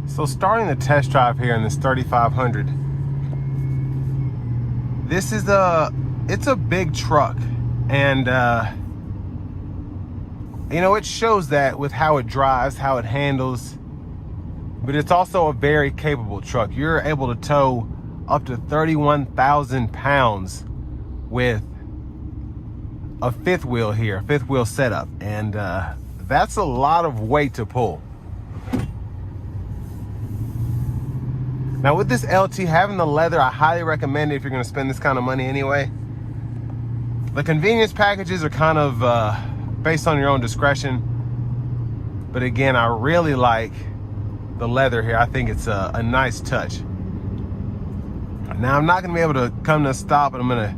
So starting the test drive here in this 3500, this is it's a big truck, and you know, it shows that with how it drives, how it handles, but it's also a very capable truck. You're able to tow up to 31,000 pounds with a fifth wheel here, fifth wheel setup, and that's a lot of weight to pull. Now with this LT, having the leather, I highly recommend it if you're going to spend this kind of money anyway. The convenience packages are kind of based on your own discretion, but again, I really like the leather here. I think it's a nice touch. Now I'm not going to be able to come to a stop, but I'm going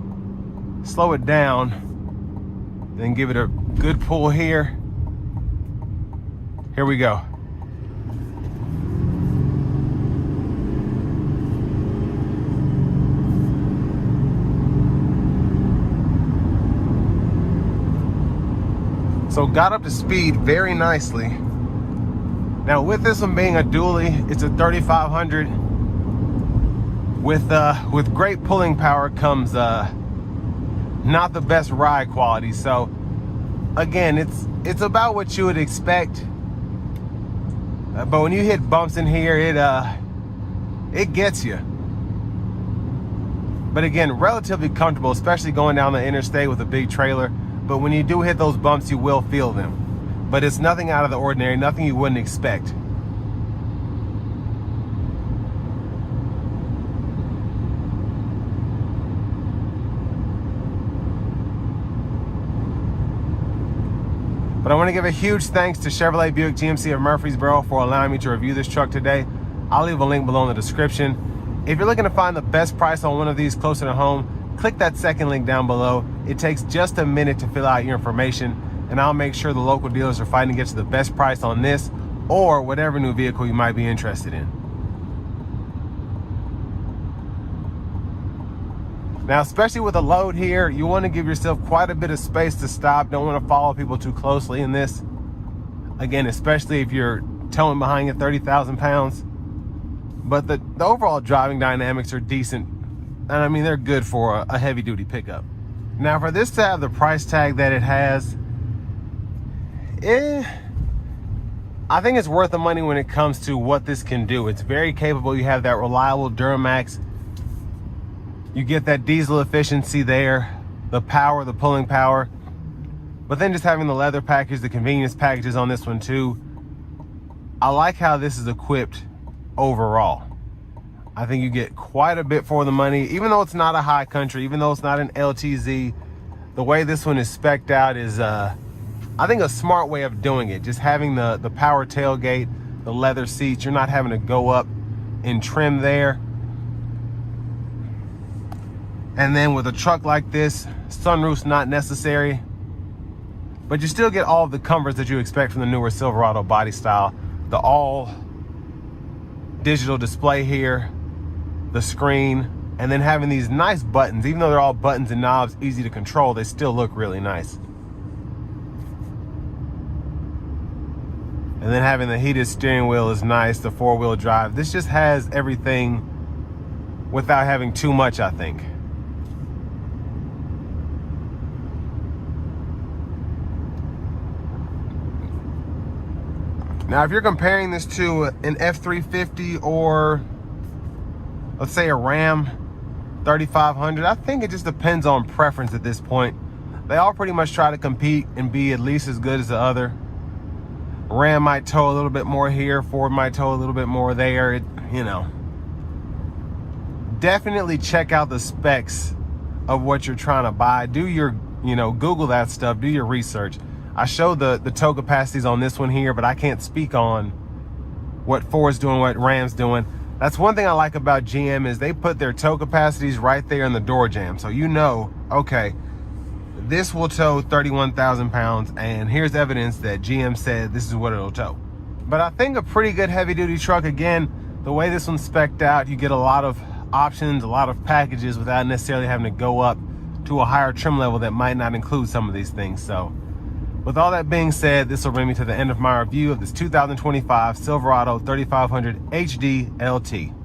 to slow it down, then give it a good pull here. Here we go. So got up to speed very nicely. Now with this one being a dually, it's a 3500. With great pulling power comes not the best ride quality. So again, it's about what you would expect. But when you hit bumps in here, it gets you. But again, relatively comfortable, especially going down the interstate with a big trailer. But when you do hit those bumps, you will feel them. But it's nothing out of the ordinary, nothing you wouldn't expect. But I want to give a huge thanks to Chevrolet Buick GMC of Murfreesboro for allowing me to review this truck today. I'll leave a link below in the description. If you're looking to find the best price on one of these closer to home, click that second link down below. It takes just a minute to fill out your information, and I'll make sure the local dealers are fighting to get you the best price on this or whatever new vehicle you might be interested in. Now, especially with a load here, you want to give yourself quite a bit of space to stop. Don't want to follow people too closly in this. Again, especially if you're towing behind you 30,000 pounds. But the overall driving dynamics are decent. And I mean, they're good for a heavy duty pickup. Now for this to have the price tag that it has, I think it's worth the money when it comes to what this can do. It's very capable. You have that reliable Duramax. You get that diesel efficiency there, the power, the pulling power. But then just having the leather package, the convenience packages on this one too. I like how this is equipped overall. I think you get quite a bit for the money, even though it's not a high country, even though it's not an LTZ. The way this one is spec'd out is, I think, a smart way of doing it. Just having the power tailgate, the leather seats, you're not having to go up in trim there. And then with a truck like this, sunroof's not necessary, but you still get all of the comforts that you expect from the newer Silverado body style. The all digital display here, the screen, and then having these nice buttons. Even though they're all buttons and knobs, easy to control, they still look really nice. And then having the heated steering wheel is nice, the four-wheel drive. This just has everything without having too much, I think. Now, if you're comparing this to an F350 or let's say a Ram 3500, I think it just depends on preference at this point. They all pretty much try to compete and be at least as good as the other. Ram might tow a little bit more here, Ford might tow a little bit more there. You know, definitely check out the specs of what you're trying to buy. Do your, Google that stuff, do your research. I showed the tow capacities on this one here, but I can't speak on what Ford's doing, what Ram's doing. That's one thing I like about GM is they put their tow capacities right there in the door jamb. So okay, this will tow 31,000 pounds, and here's evidence that GM said this is what it'll tow. But I think a pretty good heavy duty truck. Again, the way this one's spec'd out, you get a lot of options, a lot of packages without necessarily having to go up to a higher trim level that might not include some of these things. So With all that being said, this will bring me to the end of my review of this 2025 Silverado 3500 HD LT.